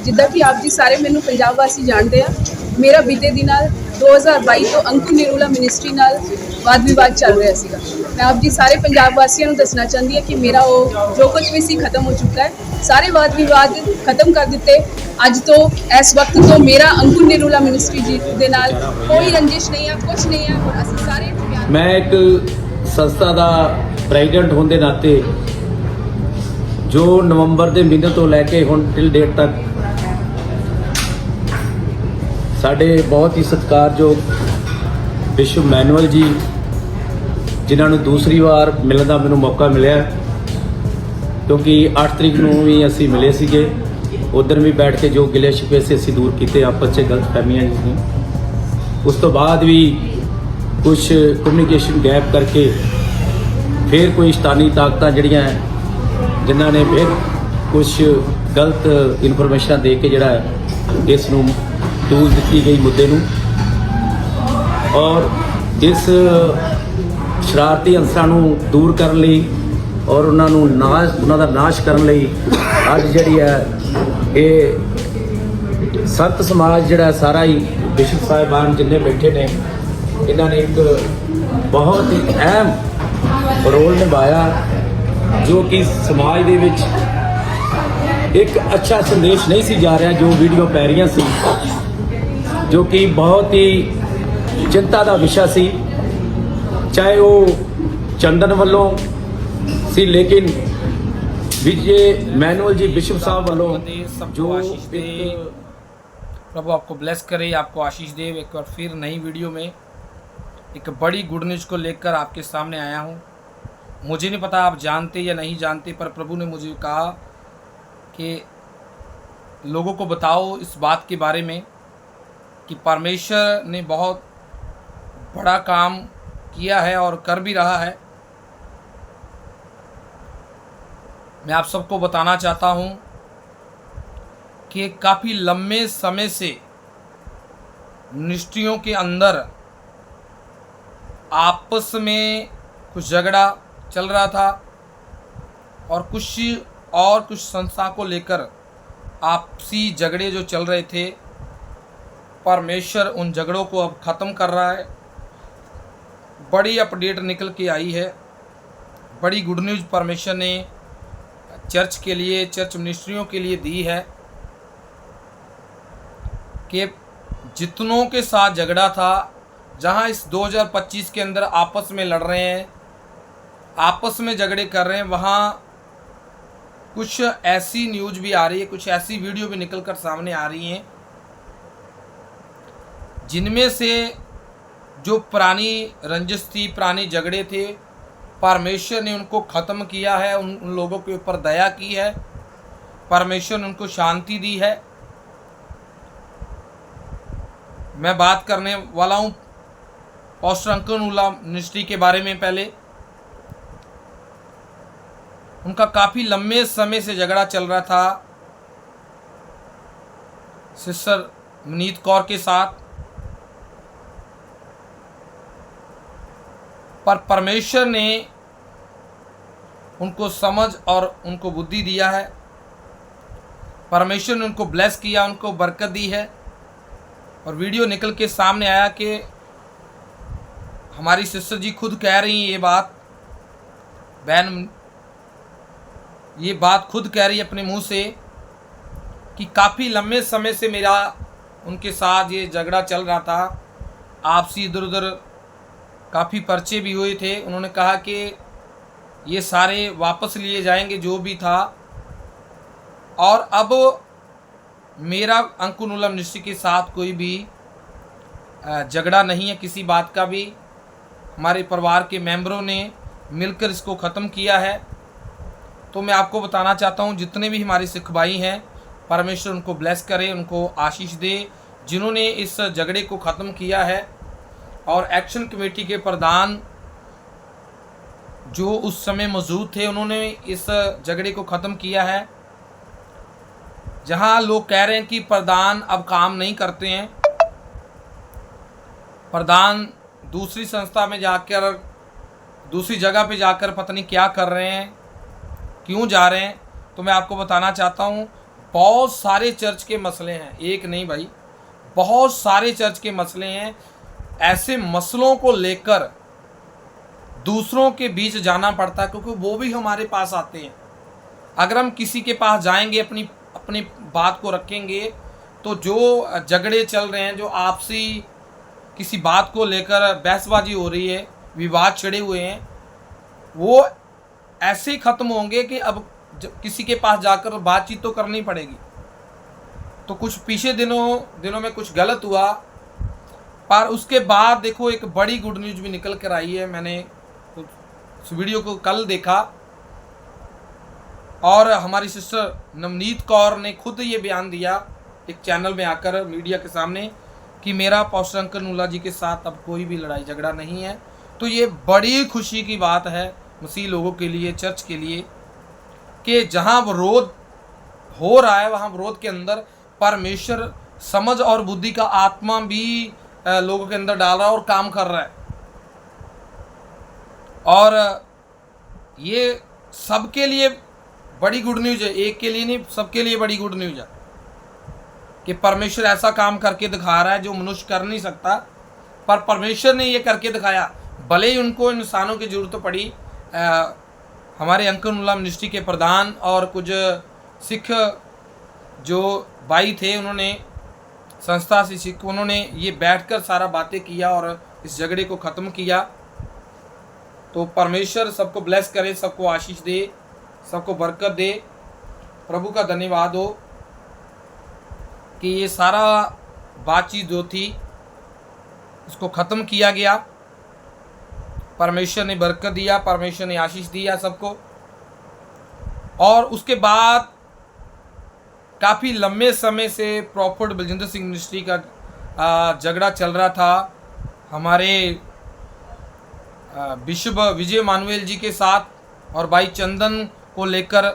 ਜਿੱਦਾਂ ਕਿ ਆਪ ਜੀ ਸਾਰੇ ਮੈਨੂੰ ਪੰਜਾਬ ਵਾਸੀ ਜਾਣਦੇ ਆ, ਮੇਰਾ ਬੀਤੇ ਦਿਨਾਂ 2022 ਤੋਂ ਅੰਕੁਰ ਨਿਰੂਲਾ ਮਿਨਿਸਟਰੀ ਨਾਲ ਵਾਦ ਵਿਵਾਦ ਚੱਲ ਰਿਹਾ ਸੀਗਾ। ਮੈਂ ਆਪ ਜੀ ਸਾਰੇ ਪੰਜਾਬ ਵਾਸੀਆਂ ਨੂੰ ਦੱਸਣਾ ਚਾਹੁੰਦੀ ਹਾਂ ਕਿ ਮੇਰਾ ਉਹ ਜੋ ਕੁਝ ਵੀ ਸੀ ਖਤਮ ਹੋ ਚੁੱਕਾ ਹੈ। ਸਾਰੇ ਵਾਦ ਵਿਵਾਦ ਖਤਮ ਕਰ ਦਿੱਤੇ। ਅੱਜ ਤੋਂ ਇਸ ਵਕਤ ਤੋਂ ਮੇਰਾ ਅੰਕੁਰ ਨਿਰੂਲਾ ਮਿਨਿਸਟਰੀ ਜੀ ਦੇ ਨਾਲ ਕੋਈ ਰੰਜਿਸ਼ ਨਹੀਂ ਹੈ, ਕੁਝ ਨਹੀਂ ਹੈ। ਔਰ ਅਸੀਂ ਸਾਰੇ ਮੈਂ ਇੱਕ ਸੰਸਥਾ ਦਾ ਪ੍ਰੈਜ਼ੀਡੈਂਟ ਹੋਣ ਦੇ ਨਾਤੇ ਜੋ ਨਵੰਬਰ ਦੇ ਮਹੀਨੇ ਤੋਂ ਲੈ ਕੇ ਹੁਣ ਟਿਲ ਡੇਟ ਤੱਕ ਸਾਡੇ ਬਹੁਤ ਹੀ ਸਤਿਕਾਰਯੋਗ ਵਿਸ਼ਵ ਮੈਨੂਅਲ ਜੀ, ਜਿਨ੍ਹਾਂ ਨੂੰ ਦੂਸਰੀ ਵਾਰ ਮਿਲਣ ਦਾ ਮੈਨੂੰ ਮੌਕਾ ਮਿਲਿਆ, ਕਿਉਂਕਿ 8 ਤਰੀਕ ਨੂੰ ਵੀ ਅਸੀਂ ਮਿਲੇ ਸੀਗੇ। ਉਧਰ ਵੀ ਬੈਠ ਕੇ ਜੋ ਗਿਲੇ ਸ਼ਿਕਵੇ ਸੀ ਅਸੀਂ ਦੂਰ ਕੀਤੇ, ਆਪਸ 'ਚ ਗਲਤਫਹਿਮੀਆਂ ਸੀ। ਉਸ ਤੋਂ ਬਾਅਦ ਵੀ ਕੁਝ ਕਮਿਊਨੀਕੇਸ਼ਨ ਗੈਪ ਕਰਕੇ ਫਿਰ ਕੋਈ ਸ਼ੈਤਾਨੀ ਤਾਕਤਾਂ ਜਿਹੜੀਆਂ ਜਿਨ੍ਹਾਂ ਨੇ ਫਿਰ ਕੁਝ ਗਲਤ ਇਨਫੋਰਮੇਸ਼ਨ ਦੇ ਕੇ ਜਿਹੜਾ ਇਸ ਨੂੰ ਟੂਲ ਦਿੱਤੀ ਗਈ ਮੁੱਦੇ ਨੂੰ, ਔਰ ਇਸ ਸ਼ਰਾਰਤੀ ਅੰਸਰਾਂ ਨੂੰ ਦੂਰ ਕਰਨ ਲਈ ਔਰ ਉਹਨਾਂ ਦਾ ਨਾਸ਼ ਕਰਨ ਲਈ ਅੱਜ ਜਿਹੜੀ ਹੈ ਇਹ ਸੰਤ ਸਮਾਜ ਜਿਹੜਾ ਸਾਰਾ ਹੀ ਬਿਸ਼ਪ ਸਾਹਿਬਾਨ ਜਿੰਨੇ ਬੈਠੇ ਨੇ, ਇਹਨਾਂ ਨੇ ਇੱਕ ਬਹੁਤ ਹੀ ਅਹਿਮ ਰੋਲ ਨਿਭਾਇਆ, ਜੋ ਕਿ ਸਮਾਜ ਦੇ ਵਿੱਚ ਇੱਕ ਅੱਛਾ ਸੰਦੇਸ਼ ਨਹੀਂ ਸੀ ਜਾ ਰਿਹਾ। ਜੋ ਵੀਡੀਓ ਪੈ ਰਹੀਆਂ ਸੀ, ਜੋ ਕਿ ਬਹੁਤ ਹੀ ਚਿੰਤਾ ਦਾ ਵਿਸ਼ਾ ਸੀ, ਚਾਹੇ ਉਹ ਚੰਦਨ ਵੱਲੋਂ ਸੀ, ਲੇਕਿन विजय मैनुअल जी बिशप साहब वालों जो प्रभु आपको ब्लेस करे, आपको आशीष दे। एक बार फिर नई वीडियो में एक बड़ी गुड न्यूज़ को लेकर आपके सामने आया हूँ। मुझे नहीं पता आप जानते या नहीं जानते, पर प्रभु ने मुझे कहा कि लोगों को बताओ इस बात के बारे में कि परमेश्वर ने बहुत बड़ा काम किया है और कर भी रहा है। मैं आप सबको बताना चाहता हूँ कि काफ़ी लंबे समय से मिनिस्ट्रियों के अंदर आपस में कुछ झगड़ा चल रहा था और कुछ संस्था को लेकर आपसी झगड़े जो चल रहे थे, परमेश्वर उन झगड़ों को अब ख़त्म कर रहा है। बड़ी अपडेट निकल के आई है, बड़ी गुड न्यूज़ परमेश्वर ने चर्च के लिए, चर्च मिनिस्ट्रियों के लिए दी है कि जितनों के साथ झगड़ा था, जहां इस 2025 के अंदर आपस में लड़ रहे हैं, आपस में झगड़े कर रहे हैं, वहां कुछ ऐसी न्यूज़ भी आ रही है, कुछ ऐसी वीडियो भी निकल कर सामने आ रही हैं, जिनमें से जो पुरानी रंजिश थी, पुराने झगड़े थे, परमेश्वर ने उनको ख़त्म किया है, उन लोगों के ऊपर दया की है, परमेश्वर ने उनको शांति दी है। मैं बात करने वाला हूँ पास्टर अंकुर निरूला मिनिस्ट्री के बारे में। पहले उनका काफ़ी लंबे समय से झगड़ा चल रहा था सिस्टर मनीत कौर के साथ, पर परमेश्वर ने उनको समझ और उनको बुद्धि दिया है। परमेश्वर ने उनको ब्लेस किया, उनको बरकत दी है। और वीडियो निकल के सामने आया कि हमारी सिस्टर जी खुद कह रही हैं ये बात, बहन ये बात खुद कह रही है अपने मुंह से कि काफ़ी लंबे समय से मेरा उनके साथ ये झगड़ा चल रहा था, आपसी इधर उधर काफ़ी पर्चे भी हुए थे। उन्होंने कहा कि ये सारे वापस लिए जाएंगे जो भी था, और अब मेरा अंकुर निरूला मिनिस्ट्री के साथ कोई भी झगड़ा नहीं है, किसी बात का भी। हमारे परिवार के मेंबरों ने मिलकर इसको ख़त्म किया है। तो मैं आपको बताना चाहता हूँ, जितने भी हमारे सिख भाई हैं, परमेश्वर उनको ब्लेस करे, उनको आशीष दे, जिन्होंने इस झगड़े को ख़त्म किया है। और एक्शन कमेटी के प्रधान जो उस समय मौजूद थे, उन्होंने इस झगड़े को ख़त्म किया है। जहां लोग कह रहे हैं कि प्रधान अब काम नहीं करते हैं, प्रधान दूसरी संस्था में जाकर, दूसरी जगह पे जाकर पता नहीं क्या कर रहे हैं, क्यों जा रहे हैं, तो मैं आपको बताना चाहता हूँ बहुत सारे चर्च के मसले हैं, एक नहीं भाई, बहुत सारे चर्च के मसले हैं। ऐसे मसलों को लेकर दूसरों के बीच जाना पड़ता है, क्योंकि वो भी हमारे पास आते हैं। अगर हम किसी के पास जाएंगे, अपनी अपनी बात को रखेंगे, तो जो झगड़े चल रहे हैं, जो आपसी किसी बात को लेकर बहसबाजी हो रही है, विवाद छिड़े हुए हैं, वो ऐसे ही ख़त्म होंगे कि अब किसी के पास जाकर बातचीत तो करनी पड़ेगी। तो कुछ पीछे दिनों में कुछ गलत हुआ, पर उसके बाद देखो एक बड़ी गुड न्यूज़ भी निकल कर आई है। मैंने उस वीडियो को कल देखा और हमारी सिस्टर नवनीत कौर ने खुद ये बयान दिया एक चैनल में आकर मीडिया के सामने कि मेरा पास्टर अंकल नूला जी के साथ अब कोई भी लड़ाई झगड़ा नहीं है। तो ये बड़ी खुशी की बात है मसीह लोगों के लिए, चर्च के लिए, कि जहाँ विरोध हो रहा है वहाँ विरोध के अंदर परमेश्वर समझ और बुद्धि का आत्मा भी लोगों के अंदर डाल रहा है और काम कर रहा है। और ये सबके लिए बड़ी गुड न्यूज़ है, एक के लिए नहीं, सबके लिए बड़ी गुड न्यूज़ है कि परमेश्वर ऐसा काम करके दिखा रहा है जो मनुष्य कर नहीं सकता, पर परमेश्वर ने ये करके दिखाया। भले ही उनको इंसानों की ज़रूरत पड़ी, हमारे अंकल नूला मिनिस्ट्री के प्रधान और कुछ सिख जो भाई थे, उन्होंने संस्था से सिख, उन्होंने ये बैठकर सारा बातें किया और इस झगड़े को ख़त्म किया। तो परमेश्वर सबको ब्लेस करे, सबको आशीष दे, सबको बरकत दे। प्रभु का धन्यवाद हो कि ये सारा बातचीत जो थी इसको ख़त्म किया गया। परमेश्वर ने बरकत दिया, परमेश्वर ने आशीष दिया सबको। और उसके बाद काफ़ी लंबे समय से प्रॉफिट बलजिंदर सिंह मिनिस्ट्री का झगड़ा चल रहा था हमारे बिशप विजय मानुएल जी के साथ, और भाई चंदन को लेकर,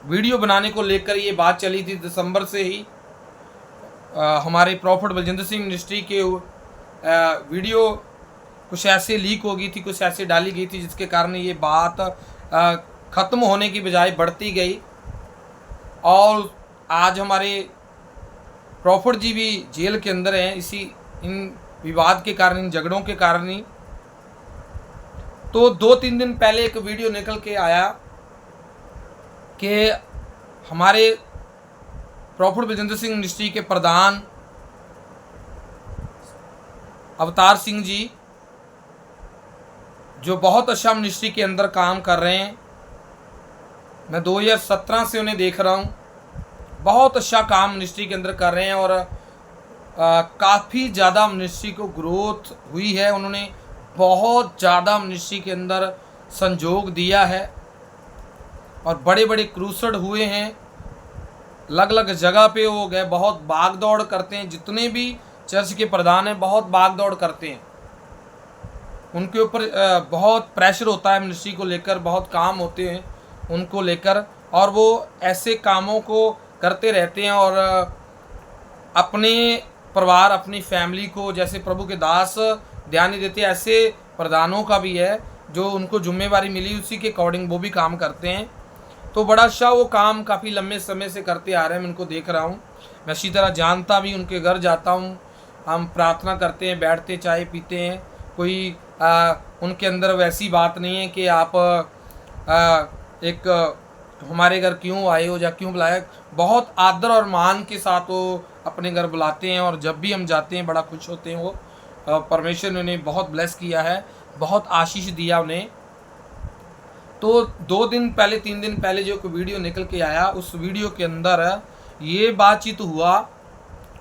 वीडियो बनाने को लेकर ये बात चली थी दिसंबर से ही। हमारे प्रॉफिट बलजिंदर सिंह मिनिस्ट्री के वीडियो कुछ ऐसे लीक हो गई थी, कुछ ऐसे डाली गई थी, जिसके कारण ये बात ख़त्म होने की बजाय बढ़ती गई। और आज हमारे प्रॉफिट जी भी जेल के अंदर हैं इन विवाद के कारण, इन झगड़ों के कारण ही। तो 2-3 दिन पहले एक वीडियो निकल के आया कि हमारे प्रॉफिट बलजिंदर सिंह मिनिस्ट्री के प्रधान अवतार सिंह जी, जो बहुत अच्छा मिनिस्ट्री के अंदर काम कर रहे हैं, मैं 2017 से उन्हें देख रहा हूँ, बहुत अच्छा काम मिनिस्ट्री के अंदर कर रहे हैं और काफ़ी ज़्यादा मिनिस्ट्री को ग्रोथ हुई है। उन्होंने बहुत ज़्यादा मिनिस्ट्री के अंदर संजोग दिया है और बड़े बड़े क्रूसड हुए हैं, अलग अलग जगह पे वो गए, बहुत भाग दौड़ करते हैं। जितने भी चर्च के प्रधान हैं बहुत भाग दौड़ करते हैं, उनके ऊपर बहुत प्रेशर होता है मिनिस्ट्री को लेकर, बहुत काम होते हैं उनको लेकर, और वो ऐसे कामों को करते रहते हैं और अपने परिवार, अपनी फैमिली को जैसे प्रभु के दास ध्यान नहीं देते, ऐसे प्रधानों का भी है जो उनको जिम्मेवारी मिली उसी के अकॉर्डिंग वो भी काम करते हैं। तो बड़ा अच्छा वो काम काफ़ी लंबे समय से करते आ रहे हैं, मैं उनको देख रहा हूँ। मैं इसी तरह जानता भी, उनके घर जाता हूँ, हम प्रार्थना करते हैं, बैठते चाय पीते हैं। कोई उनके अंदर वैसी बात नहीं है कि आप एक हमारे घर क्यों आए हो या क्यों बुलाया। बहुत आदर और मान के साथ वो अपने घर बुलाते हैं और जब भी हम जाते हैं बड़ा खुश होते हैं। वो परमेश्वर ने उन्हें बहुत ब्लेस किया है, बहुत आशीष दिया उन्हें। तो 2 दिन पहले 3 दिन पहले जो वीडियो निकल के आया, उस वीडियो के अंदर ये बातचीत हुआ,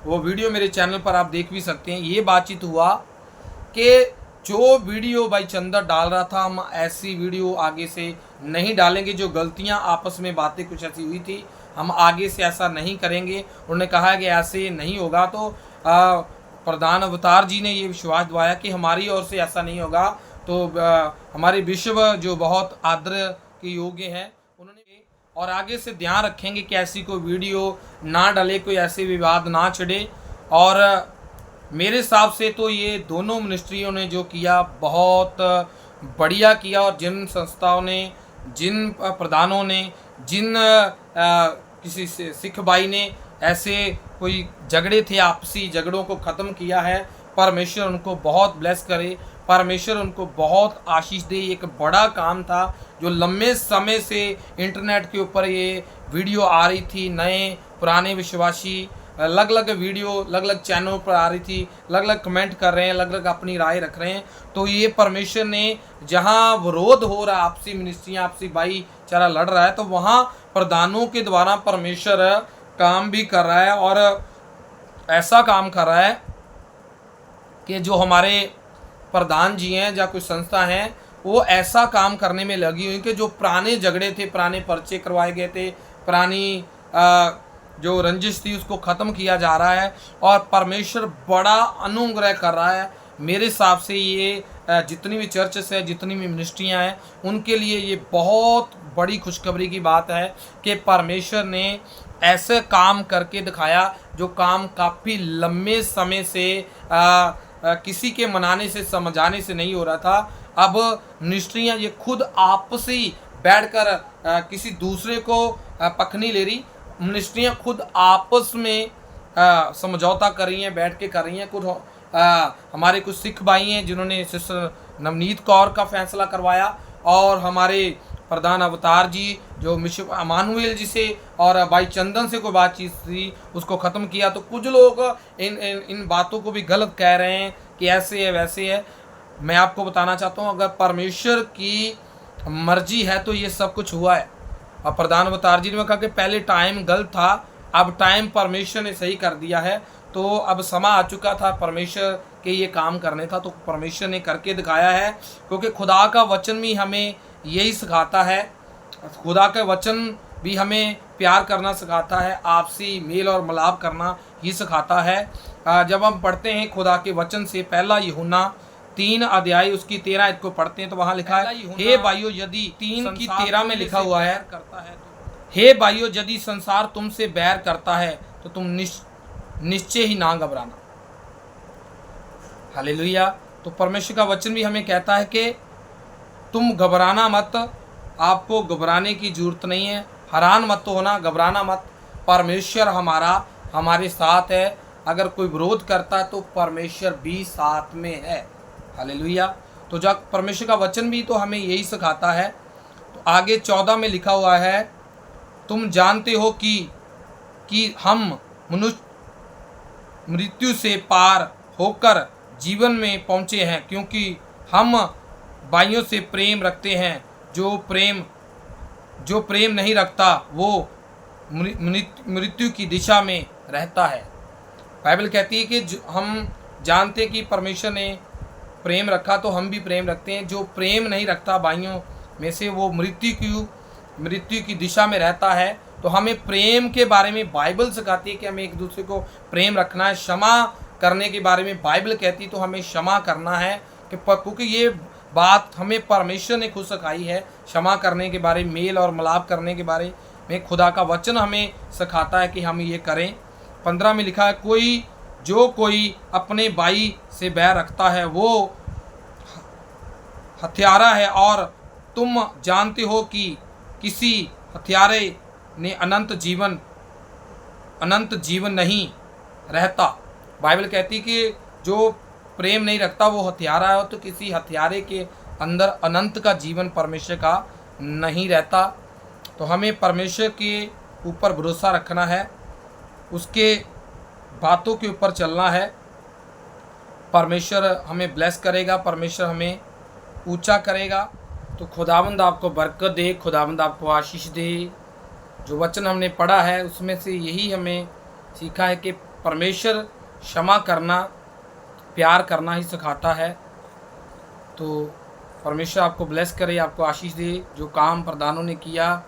वो वीडियो मेरे चैनल पर आप देख भी सकते हैं। ये बातचीत हुआ कि जो वीडियो भाई चंदा डाल रहा था, हम ऐसी वीडियो आगे से नहीं डालेंगे। जो गलतियां आपस में बातें कुछ ऐसी हुई थी, हम आगे से ऐसा नहीं करेंगे। उन्होंने कहा कि ऐसे नहीं होगा। तो प्रधान अवतार जी ने ये विश्वास दिलाया कि हमारी ओर से ऐसा नहीं होगा। तो हमारे विश्व जो बहुत आदर के योग्य हैं, उन्होंने और आगे से ध्यान रखेंगे कि ऐसी कोई वीडियो ना डले, कोई ऐसे विवाद ना छिड़े। और मेरे हिसाब से तो ये दोनों मिनिस्ट्रियों ने जो किया बहुत बढ़िया किया, और जिन संस्थाओं ने, जिन प्रधानों ने, जिन किसी से सिख भाई ने ऐसे कोई झगड़े थे, आपसी झगड़ों को ख़त्म किया है। परमेश्वर उनको बहुत ब्लेस करे, परमेश्वर उनको बहुत आशीष दे। एक बड़ा काम था जो लंबे समय से इंटरनेट के ऊपर ये वीडियो आ रही थी, नए पुराने विश्वासी अलग अलग वीडियो अलग अलग चैनलों पर आ रही थी, अलग अलग कमेंट कर रहे हैं, अलग अलग अपनी राय रख रहे हैं। तो ये परमेश्वर ने जहाँ विरोध हो रहा है, आपसी मिनिस्ट्रियाँ आपसी भाईचारा लड़ रहा है, तो वहाँ प्रधानों के द्वारा परमेश्वर काम भी कर रहा है। और ऐसा काम कर रहा है कि जो हमारे प्रधान जी हैं या कोई संस्था हैं, वो ऐसा काम करने में लगी हुई कि जो पुराने झगड़े थे, पुराने पर्चे करवाए गए थे, पुरानी जो रंजिश थी, उसको ख़त्म किया जा रहा है। और परमेश्वर बड़ा अनुग्रह कर रहा है। मेरे हिसाब से ये जितनी भी चर्चेस है, जितनी भी मिनिस्ट्रियाँ हैं, उनके लिए ये बहुत बड़ी खुशखबरी की बात है कि परमेश्वर ने ऐसे काम करके दिखाया जो काम काफ़ी लंबे समय से किसी के मनाने से समझाने से नहीं हो रहा था। अब मिनिस्ट्रियाँ ये खुद आपसी बैठकर किसी दूसरे को पक्ष नहीं ले रही, मिनिस्ट्रियाँ खुद आपस में समझौता कर रही हैं, बैठ के कर रही हैं। कुछ हमारे कुछ सिख भाई हैं जिन्होंने सिस्टर नवनीत कौर का फैसला करवाया, और हमारे प्रधान अवतार जी जो मिशन अमानुएल जी से और भाई चंदन से कोई बातचीत थी, उसको ख़त्म किया। तो कुछ लोग इन बातों को भी गलत कह रहे हैं कि ऐसे है वैसे है। मैं आपको बताना चाहता हूँ, अगर परमेश्वर की मर्जी है तो ये सब कुछ हुआ है। और प्रधान अवतार जी ने कहा कि पहले टाइम गलत था, अब टाइम परमेश्वर ने सही कर दिया है। तो अब समय आ चुका था परमेश्वर के ये काम करने था, तो परमेश्वर ने करके दिखाया है। क्योंकि खुदा का वचन भी हमें यही सिखाता है, खुदा का वचन भी हमें प्यार करना सिखाता है, आपसी मेल और मिलाप करना ही सिखाता है। जब हम पढ़ते हैं खुदा के वचन से, पहला यूहन्ना 3 अध्याय उसकी 13 आयत को पढ़ते हैं, तो वहाँ लिखा है, हे भाइयों यदि 3 की 13 में लिखा हुआ है, हे भाइयों यदि संसार तुमसे बैर करता है तो तुम निश्चय ही ना घबराना। हालेलुया। तो परमेश्वर का वचन भी हमें कहता है कि तुम घबराना मत, आपको घबराने की जरूरत नहीं है, हैरान मत होना, घबराना मत। परमेश्वर हमारे साथ है। अगर कोई विरोध करता है तो परमेश्वर भी साथ में है। हालेलुया। तो जब परमेश्वर का वचन भी तो हमें यही सिखाता है। तो आगे 14 में लिखा हुआ है, तुम जानते हो कि हम मनुष्य मृत्यु से पार होकर जीवन में पहुँचे हैं, क्योंकि हम भाइयों से प्रेम रखते हैं। जो प्रेम नहीं रखता वो मृत्यु की दिशा में रहता है। बाइबल कहती है कि हम जानते हैं कि परमेश्वर ने प्रेम रखा तो हम भी प्रेम रखते हैं। जो प्रेम नहीं रखता भाइयों में से, वो मृत्यु की दिशा में रहता है। तो हमें प्रेम के बारे में बाइबल सिखाती है कि हमें एक दूसरे को प्रेम रखना है। क्षमा करने के बारे में बाइबल कहती है तो हमें क्षमा करना है, क्योंकि ये बात हमें परमेश्वर ने खुद सिखाई है। क्षमा करने के बारे में, मेल और मिलाप करने के बारे में खुदा का वचन हमें सिखाता है कि हम ये करें। 15 में लिखा है, कोई अपने भाई से बैर रखता है वो हत्यारा है, और तुम जानते हो कि किसी हत्यारे ने अनंत जीवन नहीं रहता। बाइबल कहती है कि जो प्रेम नहीं रखता वो हत्यारा है, तो किसी हत्यारे के अंदर अनंत का जीवन परमेश्वर का नहीं रहता। तो हमें परमेश्वर के ऊपर भरोसा रखना है, उसके बातों के ऊपर चलना है। परमेश्वर हमें ब्लेस करेगा, परमेश्वर हमें ऊंचा करेगा। तो खुदावंद आपको बरकत दे, खुदावंद आपको आशीष दे। जो वचन हमने पढ़ा है उसमें से यही हमें सीखा है कि परमेश्वर क्षमा करना, प्यार करना ही सिखाता है। तो परमेश्वर आपको ब्लेस करे, आपको आशीष दे। जो काम प्रधानों ने किया,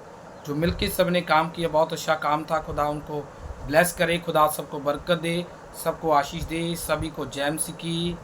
जो मिलके सब ने काम किया, बहुत अच्छा काम था। खुदा उनको ब्लेस करे, खुदा सबको बरकत दे, सबको आशीष दे। सभी को जय मसीह की।